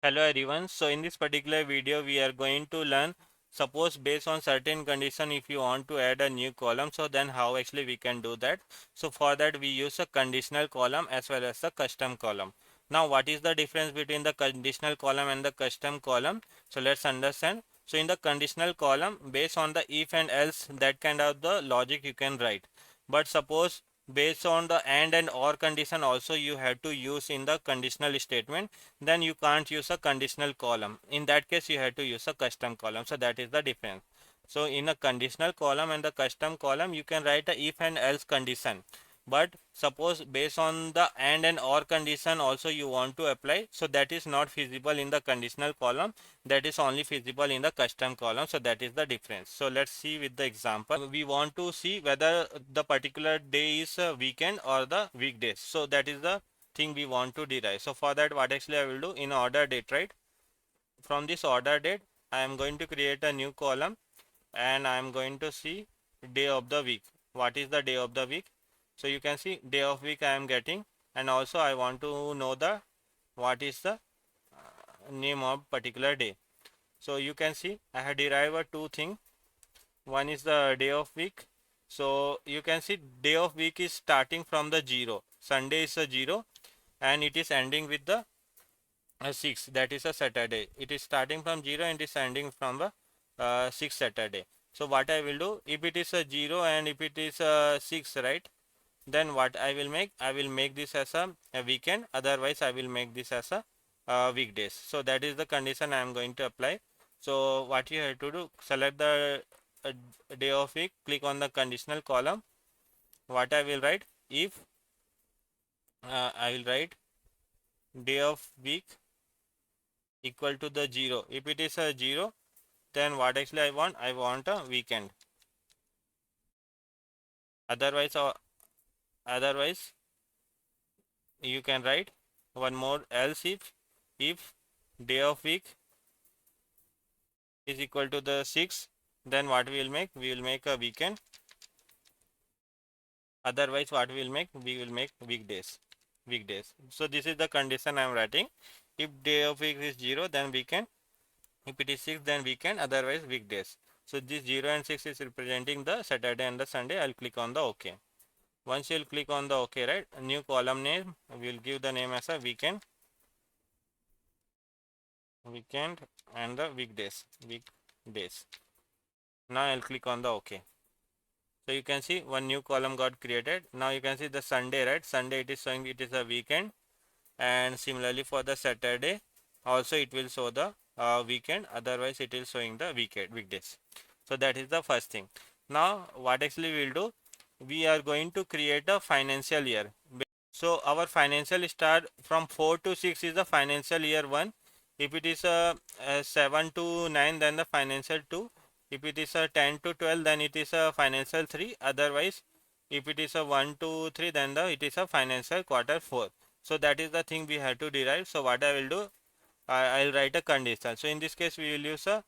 Hello everyone. So in this particular video we are going to learn, suppose based on certain condition, if you want to add a new column, so then how actually we can do that. So for that we use a conditional column as well as a custom column. Now what is the difference between the conditional column and the custom column? So let's understand. So in the conditional column, based on the if and else, that kind of the logic you can write. But suppose based on the and or condition also you have to use in the conditional statement, then you can't use a conditional column. In that case you have to use a custom column. So that is the difference. So in a conditional column and the custom column you can write a if and else condition, but suppose based on the and or condition also you want to apply, so that is not feasible in the conditional column, that is only feasible in the custom column. So that is the difference. So let's see with the example. We want to see whether the particular day is a weekend or the weekdays. So that is the thing we want to derive. So for that, what actually I will do, in order date, right? From this order date I am going to create a new column and I am going to see day of the week. What is the day of the week? So you can see day of week I am getting, and also I want to know the what is the name of particular day. So you can see I have derived a two thing. One is the day of week. So you can see day of week is starting from the 0. Sunday is a 0 and it is ending with the 6, that is a Saturday. It is starting from 0 and it is ending from the 6 Saturday. So what I will do, if it is a 0 and if it is a 6, right, then what I will make this as a weekend, otherwise I will make this as a weekdays. So that is the condition I am going to apply. So what you have to do, select the uh, day of week, click on the conditional column. What I will write, if I will write day of week equal to the 0. If it is a 0, then what actually I want a weekend. Otherwise otherwise you can write one more, else if day of week is equal to the 6, then what we will make a weekend. Otherwise what we will make weekdays. So this is the condition I am writing. If day of week is 0, then weekend. If it is 6, then weekend, otherwise weekdays. So this 0 and 6 is representing the Saturday and the Sunday. I'll click on the OK. Once you'll click on the OK, right, a new column name, we'll give the name as a weekend and the weekdays. Now I'll click on the OK. So you can see one new column got created. Now you can see the Sunday, right? Sunday it is showing it is a weekend, and similarly for the Saturday also it will show the weekend, otherwise it is showing the weekdays. So that is the first thing. Now what actually we'll do, we are going to create a financial year. So our financial start from 4 to 6 is the financial year 1. If it is a 7 to 9, then the financial 2. If it is a 10 to 12, then it is a financial 3. Otherwise, if it is a 1 to 3, then it is a financial quarter 4. So that is the thing we have to derive. So what I will do, I'll write a condition. So in this case, we will use a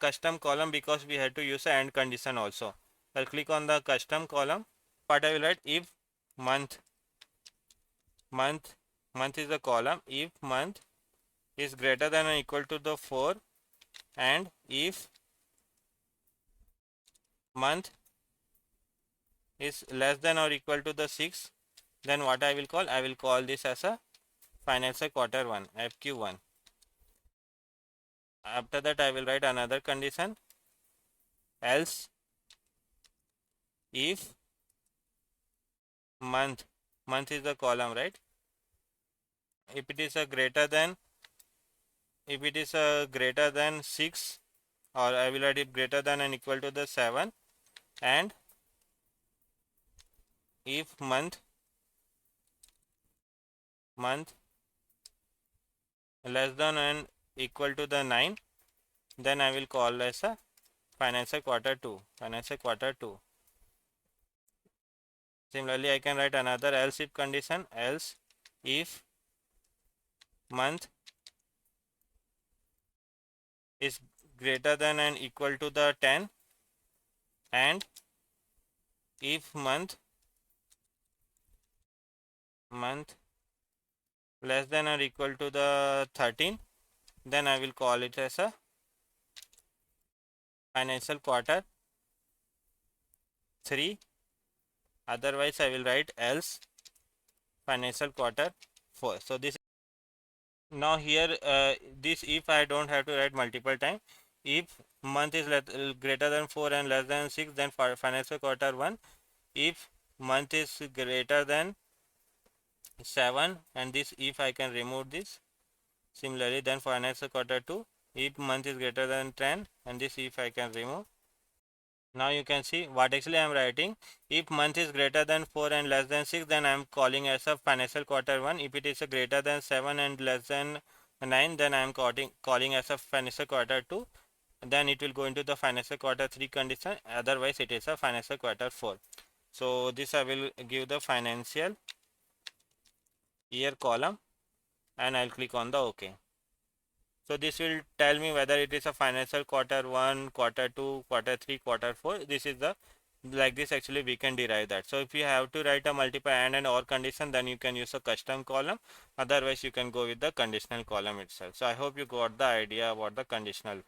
custom column because we have to use a and condition also. I'll click on the custom column. What I will write, if month month month is the column, if month is greater than or equal to the 4, and if month is less than or equal to the 6, then what I will call this as a financial quarter 1, FQ1. After that I will write another condition, else if month is the column, right, if it is a greater than, if it is a greater than 6, or I will write it greater than and equal to the 7, and if month less than and equal to the 9, then I will call as a financial quarter 2. Similarly I can write another else if condition, else if month is greater than and equal to the 10, and if month less than or equal to the 13, then I will call it as a financial quarter 3. Otherwise I will write else financial quarter 4. So this, now here this if I don't have to write multiple time. If month is greater than 4 and less than 6, then for financial quarter 1. If month is greater than 7, and this if I can remove this. Similarly, then for financial quarter 2, if month is greater than 10, and this if I can remove. Now you can see what actually I am writing. If month is greater than 4 and less than 6, then I am calling as a financial quarter 1. If it is a greater than 7 and less than 9, then I am calling as a financial quarter 2. Then it will go into the financial quarter 3 condition. Otherwise, it is a financial quarter 4. So this I will give the financial year column, and I'll click on the OK. So this will tell me whether it is a financial quarter 1, quarter 2, quarter 3, quarter 4. This is the, like this actually we can derive that. So if you have to write a multiple and or condition, then you can use a custom column. Otherwise you can go with the conditional column itself. So I hope you got the idea about the conditional.